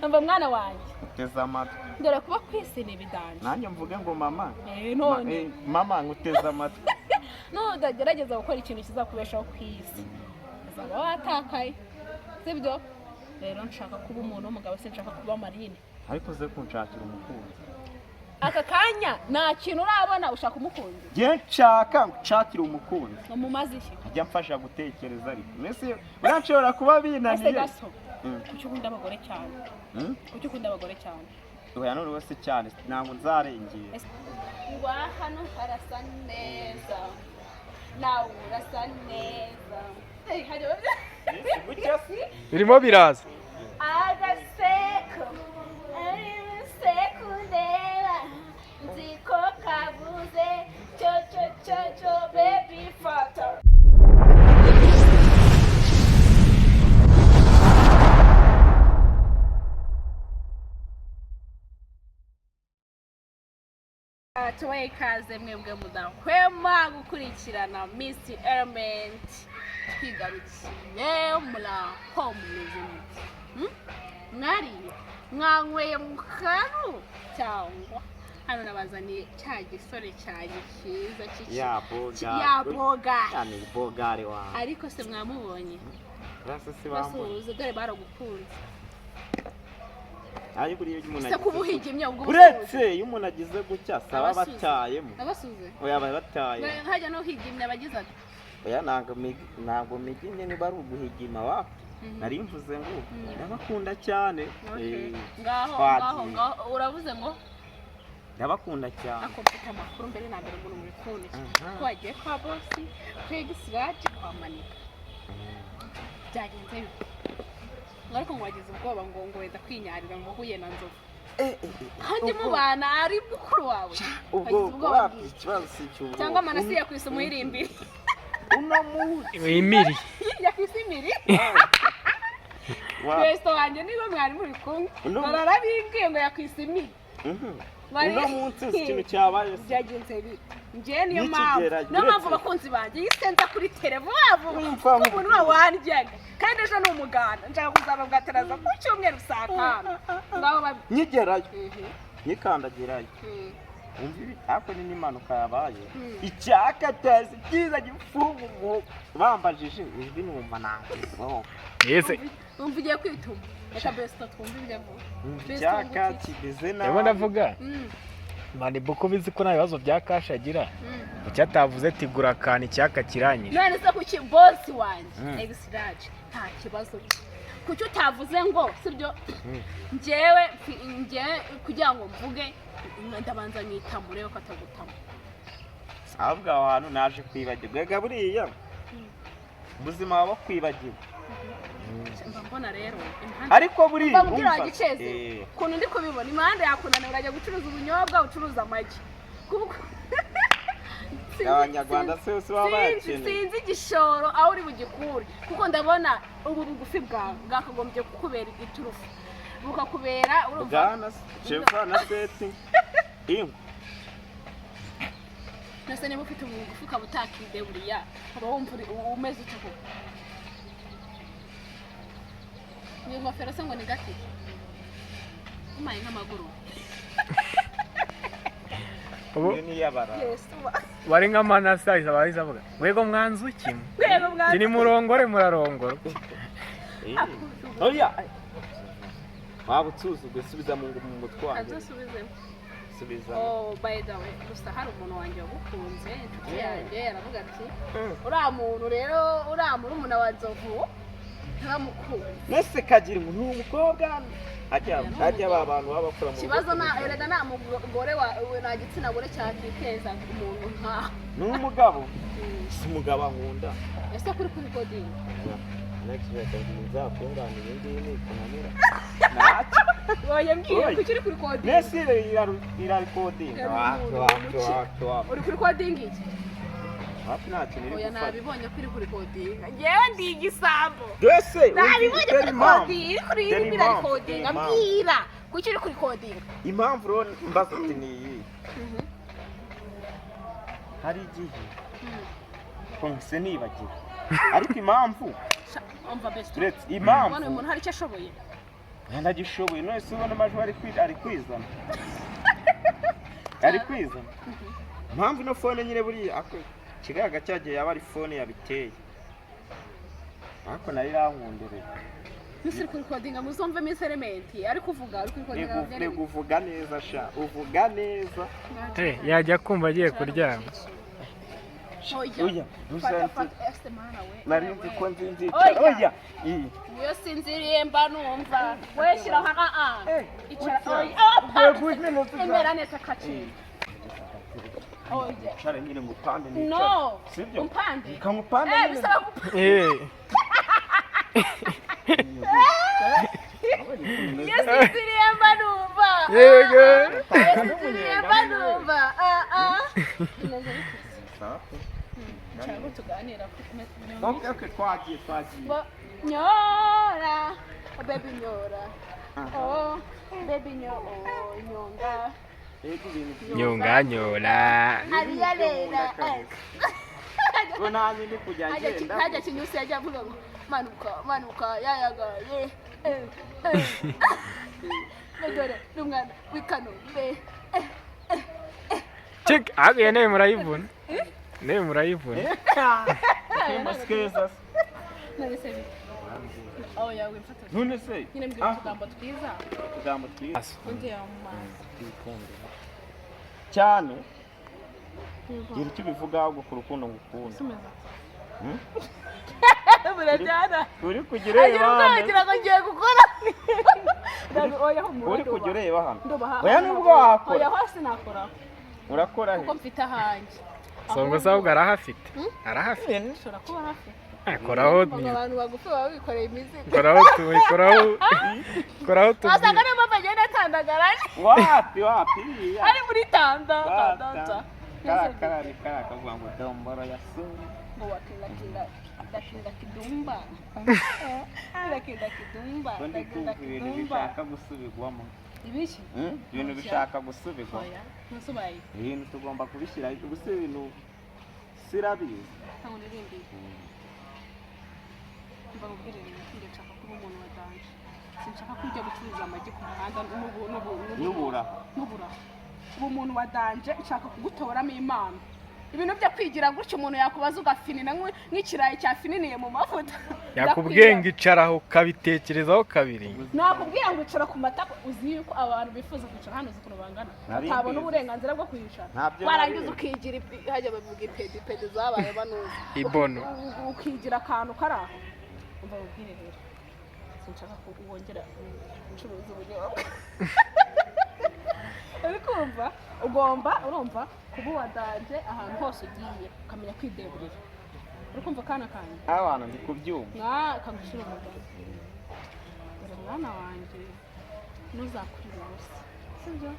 mva mwana wanjye uteze amatwi dore kuba kwisi ni ibidanje nanjye mvuge ngo mama none mama nguteze amatwi nudagerageza gukora ikintu kizakubeshaho ku isi uzaba watakaye sibyo rero nshaka kuba umuntu w'umugabo sinshaka kuba marine ariko uze kunshakira umukunzi aka kanya nta kintu urabona ushaka umukunzi njye nshaka nshakira umukunzi umumaze iki ajya mfasha gutekereza ariko mbese uranshobora kuba binaniye gaso kuki ukunda abagore cyane kuki ukunda abagore cyane oya none wese cyane ntabwo nzarengera ngo hano harasa neza nawe urasa neza birimo biraza agaseko agaseko ndeba nziko kabuze cyo baby photo tubaye ikaze mwebwe mudahwema gukurikirana Miss Element twigarukiye muraho mumeze neza mwariye mwanyweye mu kantu cyangwa hano nabazaniye cya gisore cyanjye cyiza ya boga cyane bogare wa ariko se mwamubonye basuhuze dore baragukunze ariko iyo umuntu agize kubuhigimye ubwo uretse iyo umuntu agize gutya saba batayemo abasuze oya bataye hajya no higimye abagize ati oya ntago migimye niba ari uguhigima wa nari mvuze ngo ndabakunda cyane ngaho uravuze ngo ndabakunda cyane akomfita amakuru mbere na mbere umuntu mukunda ko wagiye kwa bosi kwegisiraje kwa manika byagenze bite ariko ngo wagize ubwoba ngo wenda kwinyarira ngo huye na nzovu kandi mubana ari mukuru wawe ubwo ikibazo si cy'ubwo cyangwa manasi yakwise umuhirimbiri imiri yakwise imiri Kristo wanjye niba mwari muri kumwe bararabibwiye ngo yakwise imiri uno munsi ikintu cyabaye byagenze bite njye niyo mpamvu bakunzi banjye yisenza kuri televubu umuntu wawanjyaga kandi ejo ni umuganda nshaka kuzaba bwateraza ku cyumweru saa 5 ngaho nyigerayo nyikandagirayo hapo ni n'impanuka yabaye icyaka tazi kiza gifunga umuhogo bambajije ijwi numva ntabwo yese umva ugiye kwituma reka besto twumve ibyo avuga icyaka kigeze nabi ndabona avuga mani buko bizi ko nta bibazo bya cash agira ucyatavuze ati gura kan icyaka kiranyije none se kuki boss wanjye exrage nta kibazo kuki utavuze ngo sibyo njyewe kugira ngo mvuge ndabanza nyitamure ko atagutama ahubwo aho hantu naje kwibagirwa buriya ubuzima bwo kwibagirwa mbona rero ariko buri umva giceze kuntu ndi kubibona imande yakunana urajya gucuruza ubunyobwa ucuruza amagi abanyarwanda se babakeneye sinzi igishoro aho uri bugikure kuko ndabona ubu bugufi bwawe bwakagombye kukubera igiturufu bukakubera urumva cheva na seti nase niba ufite ubugufi ukaba utakide buriya uba wumva umeze utuko niyo ngofero se ngo ni gati umaye nk'amaguru ni yabara bari nk'amanasa izabahiza avuga wego mwanzuki kini murongore murarongora oya waba utuzi ugusubiza mu mutwe azosubizemo subiza by the way gusa hari umuntu wanjye wagukunze inshuti yanjye yaravuga ati uriya muntu rero uriya murumuna wa nzovu ntamukunze nese kagira umuntu w'umukobwa ajya ba bantu babakora mu kibazo erega nta mugore wawe nta gitsina gore cyakiteza umuntu nka n'umugabo si umugabo nkunda ese kuri kodinga next week nzakungana ibindi ni kunamira oye mbwiye kuki uri kuri kodinga nese ira kodinga uri kuri kodinga iki hafi nta kintu iri oya nabibonye kuri kuri kodinga ngewe ndi igisambo dese nabibonye kuri kodinga kuri iri kodinga mbwira kuki uri kuri kodinga impamvu rero mbaza ati ni iyi hari igihe konse nibagiwe ariko impamvu umva best impamvu umuntu hari icyo ashoboye ndagishoboye none se ubona amajwi ari kwizana ari kwizana impamvu ino fone nyine buriya kigaga cyagiye yaba ari fone yabiteye ariko nayo irankundereye Nusiri kurikodinga muzumvemo iserementi ariko uvuga uri kurikodinga uvuga neza sha uvuga neza yajya kumva agiye kuryama oya nari nzi ko nzi oya iyo sinziriye mba numva weshyira icara emera neza kacyi oya cyane nyine ngupande ni no sibyo umpande kamupande bisaba Yesinziriye mba numva yego yesinziriye mba numva cyangwa tuganira okay twagiye nyora baby nyora oh baby nyonga nyonganyora ariya rera ngo nani ndi kujya ngenda hajya kinyusi yajya avuga ngo manuka yayagaye dore n'umwana w'ikanombe check agiye nawe murayibona nawe murayibona maskeza none se aho yawe mfata none se nyine mbwira utugambo twiza undi yamumazi cyane gira icyo ubivugaho ngo ku rukundo ngukunda burajyana uri kujya ureba hano ngira ngo ngiye gukora uri kujya ureba hano oya nubwo wakora oya hasi nakora urakora he kuko mfite ahanjye songo se ahubwo arahafite arahafite ushobora kuba hafi koraho abantu bagufi baba bikoreye imizigo koraho wasanga niyo mpamvu agenda atandagara wapi ari muri tanda kavuga ngo domboro ya suri ngo wakinda kidumba ndakinda kidumba ndi kumva ibintu bishaka gusubirwamo ibiki ibintu bishaka gusubirwamo ntusubaye ibintu tugomba kubishyira gusa ibintu sirabizi ntabwo ndirimbi mba ubwirere njye nshaka kuba umuntu wa danje sinshaka kujya gucuruza amagi ku muhanda n'ubura uba umuntu wa danje nshaka kugutoramo impano ibintu byo kwigira gutyo umuntu yakubaza ugafinina nk'ikirayi cyafininiye mu mavuta yakubwiye ngo icaraho ukabitekerezaho kabiri nakubwiye ngo icara ku matako uzi yuko abantu bifuza kwicara hano uzi ukuntu bangana utabona uburenganzira bwo kwicara warangiza ukigira hajya bavuga ipedi zabaye banuzi ibono ukigira akantu kari aho umva ubwire rero sinshaka ko wongera gucuruza ubunyobwa uri kumva urumva kuba uwadanje ahantu hose ugiye ukamenya kwideburira uri kumva akana kanjye abantu ndi kubyumva kagushyira umugabo dore mwana wanjye ntuzakurire ubusa sibyo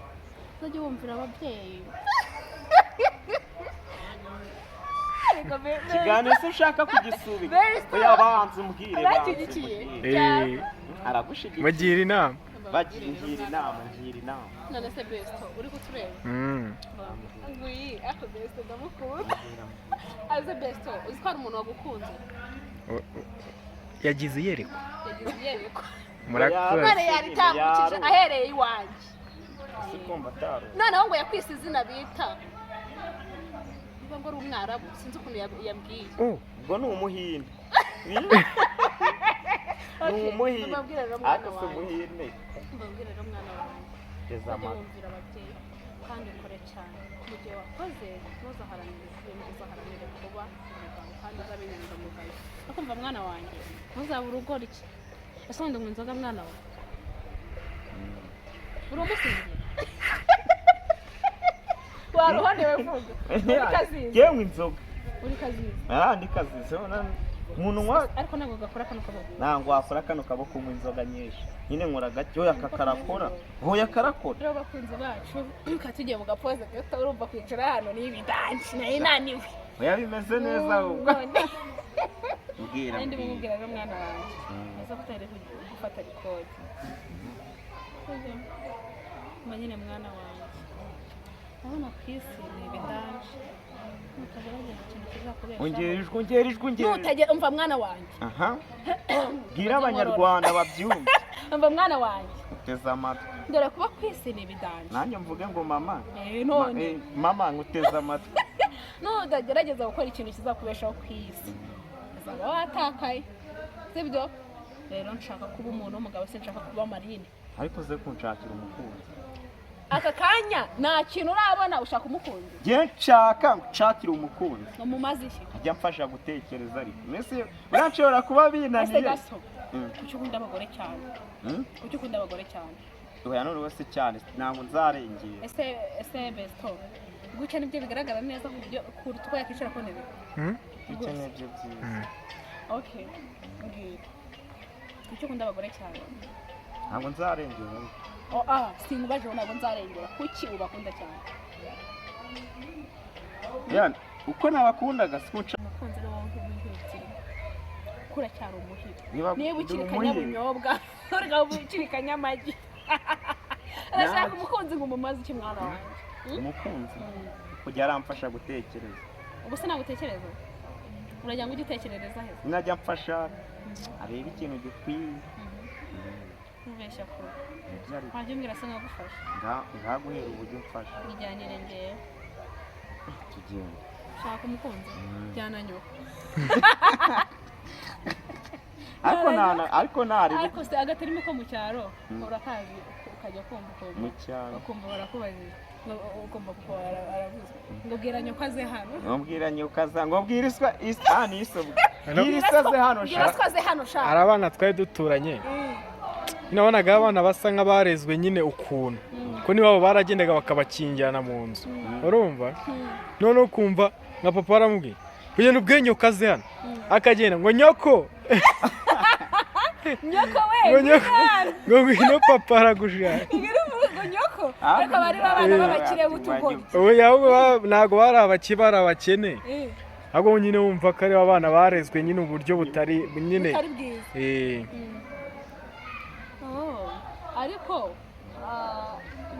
uzajya wumvira ababyeyi ikiganiro se ushaka kugisubika oya banze umbwire aragushigikiye mugira inama ngira inama none se besto uri kutureba nguyi ako besto ndamukunda aze besto uzi ko hari umuntu wagukunze yagize iyerekwa murakoze yaritambukije ahereye iwanjye noneho ngo yakwise izina bita niba ngo ari umwarabu sinzi ukuntu yambwiye ubwo ni umuhinde ni umuhinde ariko si umuhinde mbabwire rero mwana wanjye uzajya wumvira ababyeyi kandi ukore cyane mu gihe wakoze ntuzaharanire ibintu uzaharanire kuba umugabo kandi uzabe inyangamugayo ukumva mwana wanjye ntuzabure ugora iki ese wenda unywa inzoga mwana wawe uri umusinzira waruhaniwe vuga uri kazizi yewe inzoga uri kazizi ndi kazizi umunwa ariko ntabwo gakora kano kaboko ntabwo wakora kano kaboko unywa inzoga nyinshi nyine nkora gacyoya kakarakora hoya karakora rero bakunzi bacu tugiye mu gapoze gato urumva kwicara hano n'ibidanje nayo naniwe oya bimeze neza ahubwo mbwira ndi mubwira rero mwana wanjye neza kutari gufata rikodi nyine mwana wanjye urabona ku isi ni ibidanje ungerijwe ntutegere umva mwana wanjye bwira abanyarwanda babyumve umva mwana wanjye uteze amatwi dore kuba kwisi ni ibidanje nanjye mvuge ngo mama none mama nguteze amatwi nudagerageza gukora ikintu kizakubeshaho ku isi uzaba watakaye sibyo rero nshaka kuba umuntu w'umugabo sinshaka kuba marine ariko uze kunshakira umukunzi aka kanya nta kintu urabona ushaka umukunzi njye nshaka nshakira umukunzi umumaze iki ajya mfasha gutekereza ariko mbese uranshobora kuba binaniye gaso kuki ukunda abagore cyane kuki ukunda abagore cyane oya none wese cyane ntabwo nzarengera ese besto gutya nibyo bigaragara neza ku buryo kuruta uko yakwicara ku ntebe icyo nibyo byiza okay kuki ukunda abagore cyane ntabwo nzarengera sinkubajeho ntabwo nzarengera kuki ubakunda cyane yani uko nabakundaga sikunca umukunzi ari wowe w'inhutsi kuracyari umuhiro niba ukiri kanyabunyobwa urega ukiri kanyamagi arashaka umukunzi ngo umumaze iki mwana wanjye umukunzi kujya aramfasha gutekereza ubu se nagutekereza uragira ngo ujye utekerereza he najya mfasha areba ikintu gikwiye ntubeshya ko wajya umbwira se nkagufasha ngaguhera uburyo mfasha bijyanire ngewe tugenda shaka umukunzi jyana nyoko ariko se agatarimo ko mu cyaro urakazi ukajya kumva mu cyaro ukumva barakubajije ukumva kuko aravuze ngo bwira nyoko aze hano ngobwira nyoko aza ngobwira iswa ni isobwa irisaze hano sha hari abana twari duturanye nabonaga abana basa nk'abarezwe nyine ukuntu ko nibo baragendaga bakabakingirana mu nzu urumva none ukumva nka papa aramubwira kugenda ubwenye ukaze hano akagenda ngo nyoko nyoko we ngo ngwino papa aragushaka ngo nyoko ariko bari babana b'abakire b'utugori ntabwo bari abakibara abakene ahubwo nyine wumva ko ari abana barezwe nyine uburyo butari nyine bwiza ariko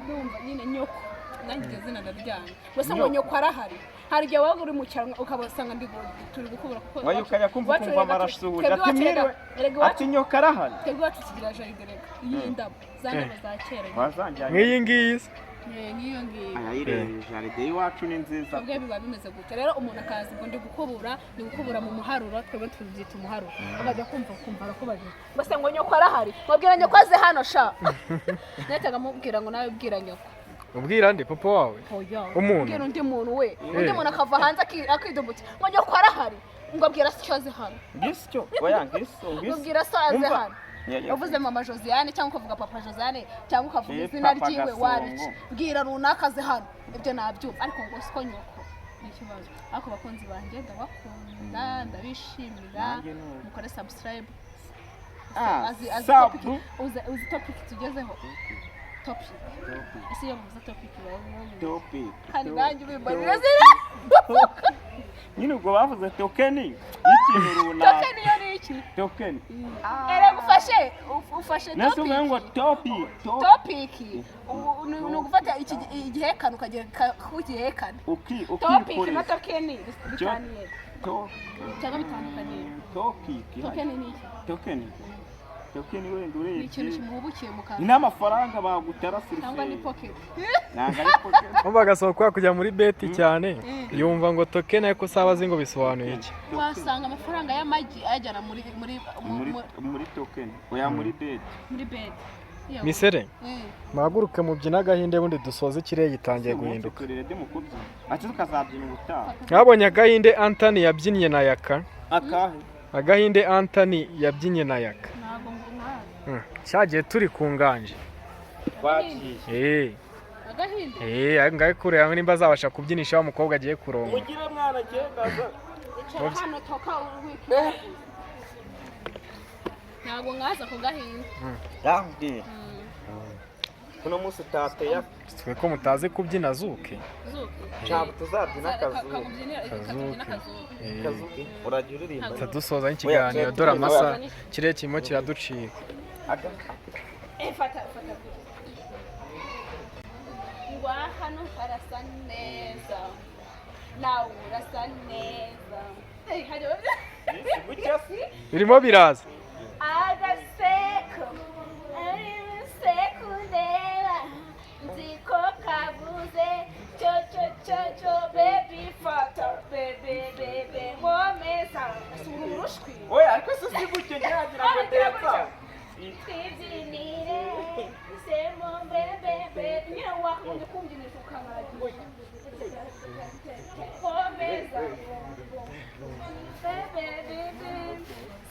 ndumva nyine nyoko nanjye iryo zina ndaryana gusa ngo nyoko arahari hari igihe waba uri mu cyaro ukabasanga turi gukubura kuko wowe ukajya kumva amarasuhuje ati mwiriwe ati nyoko arahari twebwe iwacu tugira jaride reka y'indabo za ndabo za kera nk'iyi ngiyi se nk'iyo ngiyo ayirebe jaride y'iwacu ni nziza ubwo biba bimeze gutya rero umuntu akazi ngo ndi gukubura mu muharuro twebwe tubyita umuharuro ukajya kumva arakubajije gusa ngo nyoko arahari mubwira nyoko aze hano sha nahitaga mubwira ngo nawe bwira nyoko ubwira ndi papa wawe umuntu ubwira undi muntu we undi muntu akava hanze akidubutse ngo nyoko arahari ngo abwira se aze hano ngisyo oya ngisyo ubwira se aze hano uvuze mama Josiane cyangwa ukavuga papa Josiane cyangwa ukavuga izina ryiwe wabiki bwira runaka aze hano ibyo nabyumva ariko ngo siko nyoko ni ikibazo ariko bakunzi banjye ndabakunda ndabishimira mukore subscribe uzi topic tugezeho topic isi yo muza topic topic kandi nanjye ubimbarira nyine ubwo bavuze tokeni y'ikintu runaka tokeni yo ni iki tokeni ufashe nasubiye ngo topic ni ugufata igihekano ukagera ku gihekano topic na tokeni bitaniye cyangwa bitandukanye tokeni ni iki tokeni wenda urebye ikintu kimubukiye mu kanwa n'amafaranga bagutara siriferi cyangwa ni pocket nanga ari pocket umva gasohoka kujya muri beti cyane yumva ngo tokeni ariko sabazi ngo bisobanuye iki wasanga amafaranga y'amagi ayajyana muri tokeni oya muri beti misere mahaguruke mu byina agahinde bundi dusoze ikirere gitangiye guhinduka ati tukazabyina ubutaha mwabonye agahinde Anthony yabyinnye na Yaka akahe agahinde Anthony yabyinnye na Yaka cyagiye turi ku nganje agahinde ngahe kure hamwe nimba azabasha kubyinisha umukobwa agiye kuronga ugire mwana cyendaza hano toka ntabwo ngaza ku gahinde yambwiye kuno munsi tateye twe ko mutazi kubyina zuke cyangwa tuzabyina kazuke uragira uririmba tudusoza n'ikiganiro dore amasa kirere kirimo kiraducika fata ngwa hano harasa neza nawe urasa neza birimo biraza agaseko wagombye kumbyinira ukamaragira komeza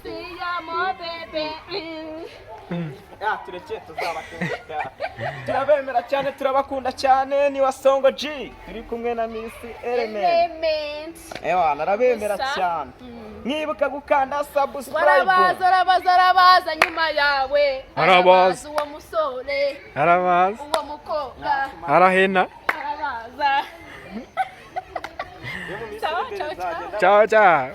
siyamo bebe turekeye tuzabakunda turabemera cyane turabakunda cyane ni Wasongo G turi kumwe na Miss Element narabemera cyane mwibuka gukanda subscribe arabaza nyuma yawe arabaza uwo musore arabaza uwo mukobwa arahena arabaza ciao ciao ciao